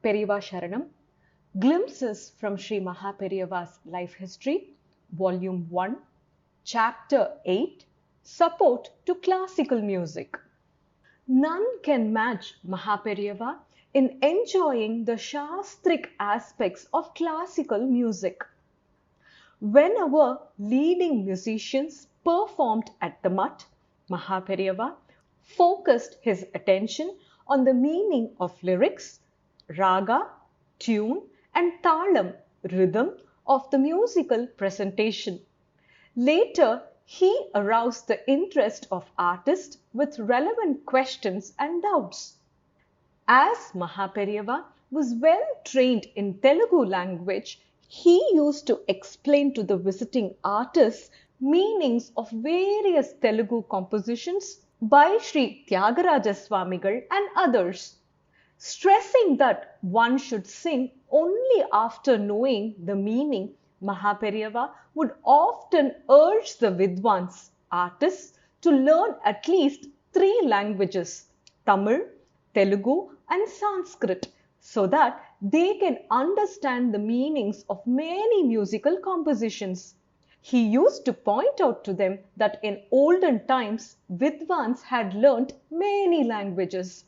Periva Sharanam, Glimpses from Sri Periyava's Life History, Volume 1, Chapter 8, Support to Classical Music. None can match Periyava in enjoying the shastric aspects of classical music. When our leading musicians performed at the Mutt, Periyava focused his attention on the meaning of lyrics, raga, tune, and talam, rhythm of the musical presentation. Later, he aroused the interest of artists with relevant questions and doubts. As Periyava was well trained in Telugu language, he used to explain to the visiting artists meanings of various Telugu compositions by Sri Tyagaraja Swamigal and others, stressing that one should sing only after knowing the meaning. Periyava would often urge the Vidwans, artists, to learn at least 3 languages, Tamil, Telugu and Sanskrit, so that they can understand the meanings of many musical compositions. He used to point out to them that in olden times, Vidwans had learnt many languages.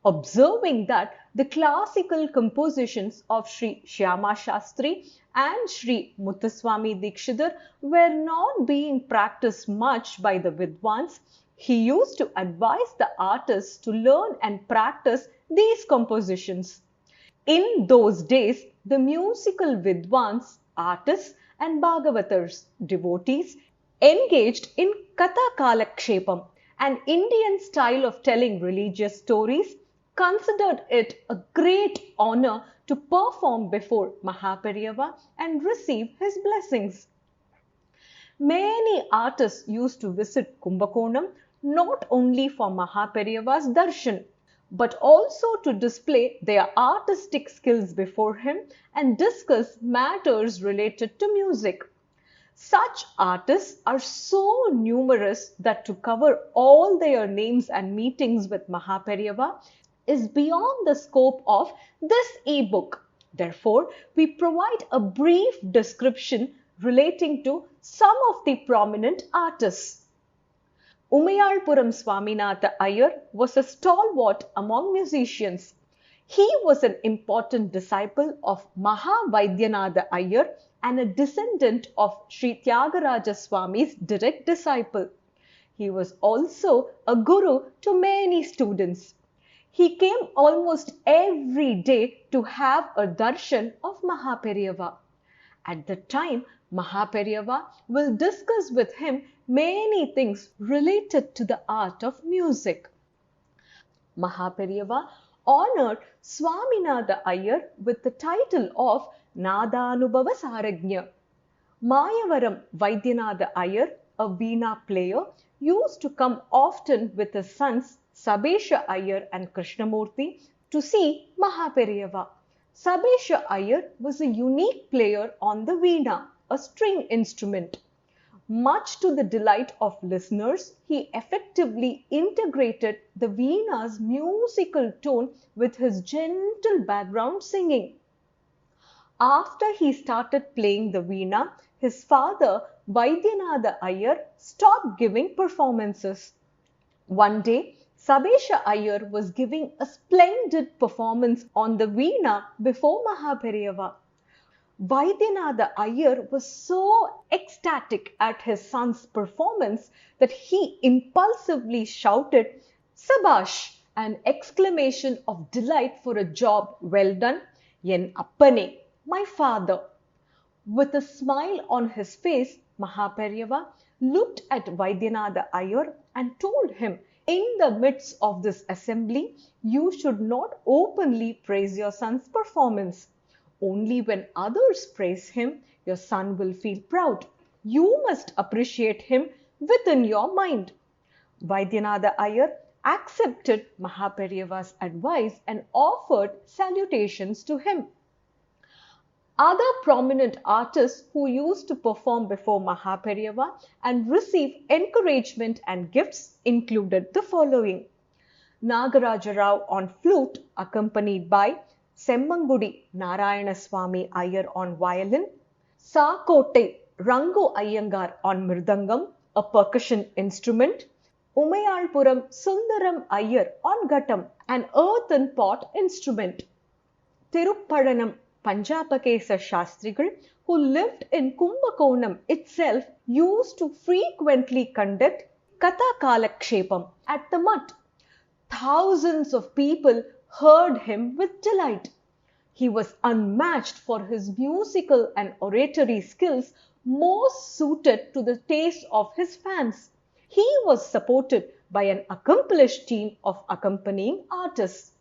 Observing that the classical compositions of Sri Shyama Shastri and Sri Muthuswami Dikshidhar were not being practiced much by the Vidwans, he used to advise the artists to learn and practice these compositions. In those days, the musical Vidwans, artists and Bhagavatars, devotees, engaged in Katha Kalakshepam, an Indian style of telling religious stories, considered it a great honor to perform before Periyava and receive his blessings. Many artists used to visit Kumbakonam not only for Periyava's darshan, but also to display their artistic skills before him and discuss matters related to music. Such artists are so numerous that to cover all their names and meetings with Periyava is beyond the scope of this e-book. Therefore, we provide a brief description relating to some of the prominent artists. Umayalpuram Swaminatha Iyer was a stalwart among musicians. He was an important disciple of Maha Vaidyanatha Iyer and a descendant of Sri Tyagaraja Swami's direct disciple. He was also a guru to many students. He came almost every day to have a darshan of Periyava. At the time, Periyava will discuss with him many things related to the art of music. Periyava honored Swaminatha Iyer with the title of Nadanubhava Sarajna. Mayavaram Vaidyanatha Iyer, a veena player, used to come often with his sons Sabesha Iyer and Krishnamurti to see Periyava. Sabesha Iyer was a unique player on the veena, a string instrument. Much to the delight of listeners, he effectively integrated the veena's musical tone with his gentle background singing. After he started playing the veena, his father, Vaidyanatha Iyer, stopped giving performances. One day, Sabesha Iyer was giving a splendid performance on the veena before Periyava. Vaidyanatha Iyer was so ecstatic at his son's performance that he impulsively shouted, "Sabash!" an exclamation of delight for a job well done, "Yen appane," my father. With a smile on his face, Periyava looked at Vaidyanatha Iyer and told him, "In the midst of this assembly, you should not openly praise your son's performance. Only when others praise him, your son will feel proud. You must appreciate him within your mind." Vaidyanatha Iyer accepted Periyava's advice and offered salutations to him. Other prominent artists who used to perform before Periyava and receive encouragement and gifts included the following: Nagaraja Rao on flute, accompanied by Semmangudi Narayanaswamy Iyer on violin, Sakotte Rangu Iyengar on mridangam, a percussion instrument, Umayalpuram Sundaram Iyer on ghattam, an earthen pot instrument. Tiruppadanam Panjapakesa Shastrigal, who lived in Kumbakonam itself, used to frequently conduct Kathakalakshepam at the mutt. Thousands of people heard him with delight. He was unmatched for his musical and oratory skills, most suited to the taste of his fans. He was supported by an accomplished team of accompanying artists.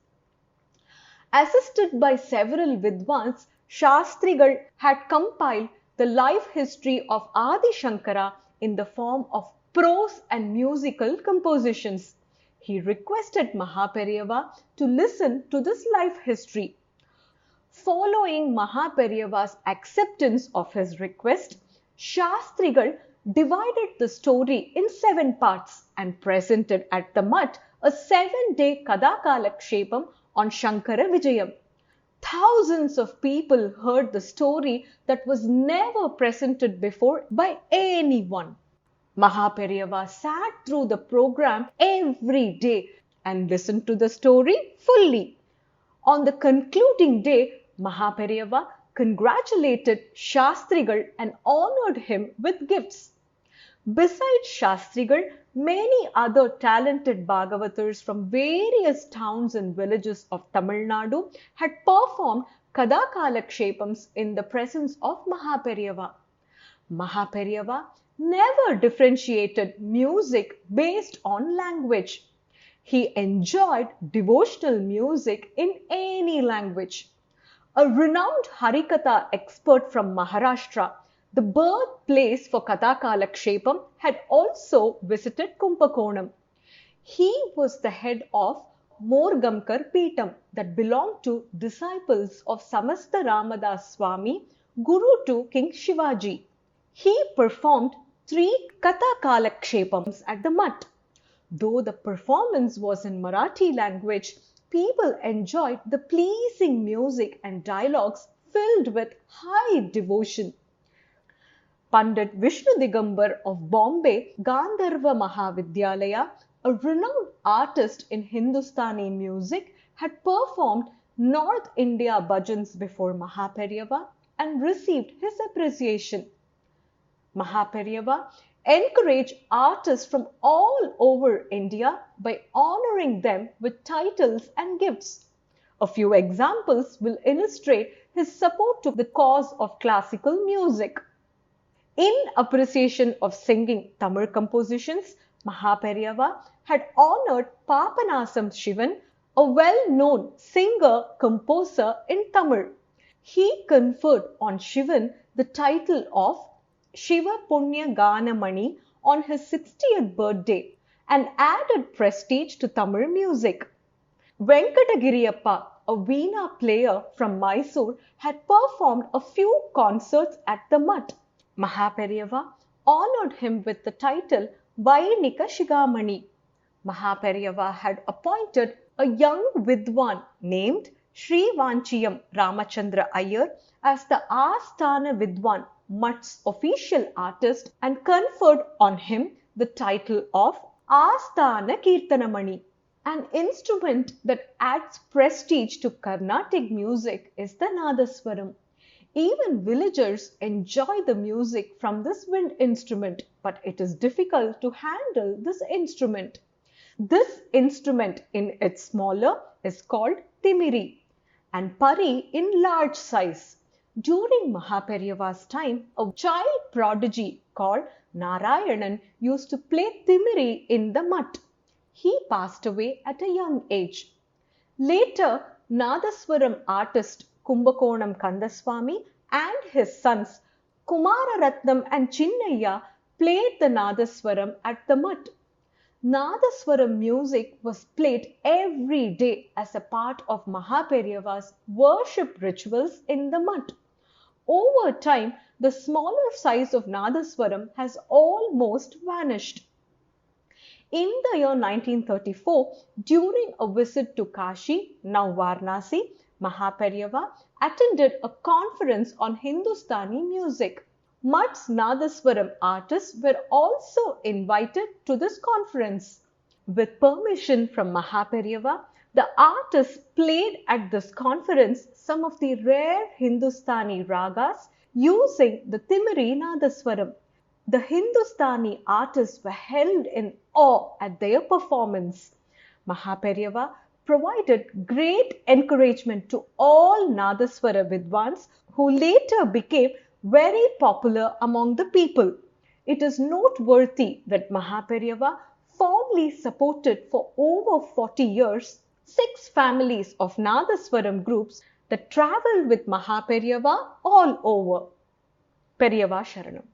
Assisted by several Vidwans, Shastrigal had compiled the life history of Adi Shankara in the form of prose and musical compositions. He requested Maha Periyava to listen to this life history. Following Maha Periyava's acceptance of his request, Shastrigal divided the story in 7 parts and presented at the mutt a 7-day Kathakalakshepam on Shankara Vijayam. Thousands of people heard the story that was never presented before by anyone. Maha Periyava sat through the program every day and listened to the story fully. On the concluding day, Maha Periyava congratulated Shastrigal and honored him with gifts. Besides Shastrigal, many other talented Bhagavatars from various towns and villages of Tamil Nadu had performed Kathakalakshepams in the presence of Maha Periyava. Maha Periyava never differentiated music based on language. He enjoyed devotional music in any language. A renowned Harikatha expert from Maharashtra, the birthplace for Kathakalakshepam, had also visited Kumbakonam. He was the head of Morgamkar Peetam that belonged to disciples of Samasta Ramadas Swami, Guru to King Shivaji. He performed 3 Kathakalakshepams at the mutt. Though the performance was in Marathi language, people enjoyed the pleasing music and dialogues filled with high devotion. Pandit Vishnu Digambar of Bombay Gandharva Mahavidyalaya, a renowned artist in Hindustani music, had performed North India bhajans before Maha Periyava and received his appreciation. Maha Periyava encouraged artists from all over India by honoring them with titles and gifts. A few examples will illustrate his support to the cause of classical music. In appreciation of singing Tamil compositions, Maha Periyava had honored Papanasam Shivan, a well-known singer-composer in Tamil. He conferred on Shivan the title of Shiva Punya Ganamani on his 60th birthday and added prestige to Tamil music. Venkatagiriyappa, a veena player from Mysore, had performed a few concerts at the mutt. Maha Periyava honored him with the title Vayanika Shigamani. Maha Periyava had appointed a young Vidwan named Sri Vanchiyam Ramachandra Iyer as the Asthana Vidwan, mutt's official artist, and conferred on him the title of Asthana Kirtanamani. An instrument that adds prestige to Carnatic music is the Nadaswaram. Even villagers enjoy the music from this wind instrument, but it is difficult to handle this instrument. This instrument in its smaller is called Timiri and Pari in large size. During Maha Periyava's time, a child prodigy called Narayanan used to play Timiri in the mutt. He passed away at a young age. Later, Nadaswaram artist Kumbakonam Kandaswamy and his sons Kumararatnam and Chinnaya played the Nadaswaram at the mutt. Nadaswaram music was played every day as a part of Maha Periyava's worship rituals in the mutt. Over time, the smaller size of Nadaswaram has almost vanished. In the year 1934, during a visit to Kashi, now Varanasi, Maha Periyava attended a conference on Hindustani music. Mutt's Nadaswaram artists were also invited to this conference. With permission from Maha Periyava, the artists played at this conference some of the rare Hindustani ragas using the Timiri Nadaswaram. The Hindustani artists were held in awe at their performance. Maha Periyava provided great encouragement to all Nadaswara Vidwans who later became very popular among the people. It is noteworthy that Maha Periyava formally supported for over 40 years 6 families of Nadaswaram groups that travelled with Maha Periyava all over. Periyava Sharanam.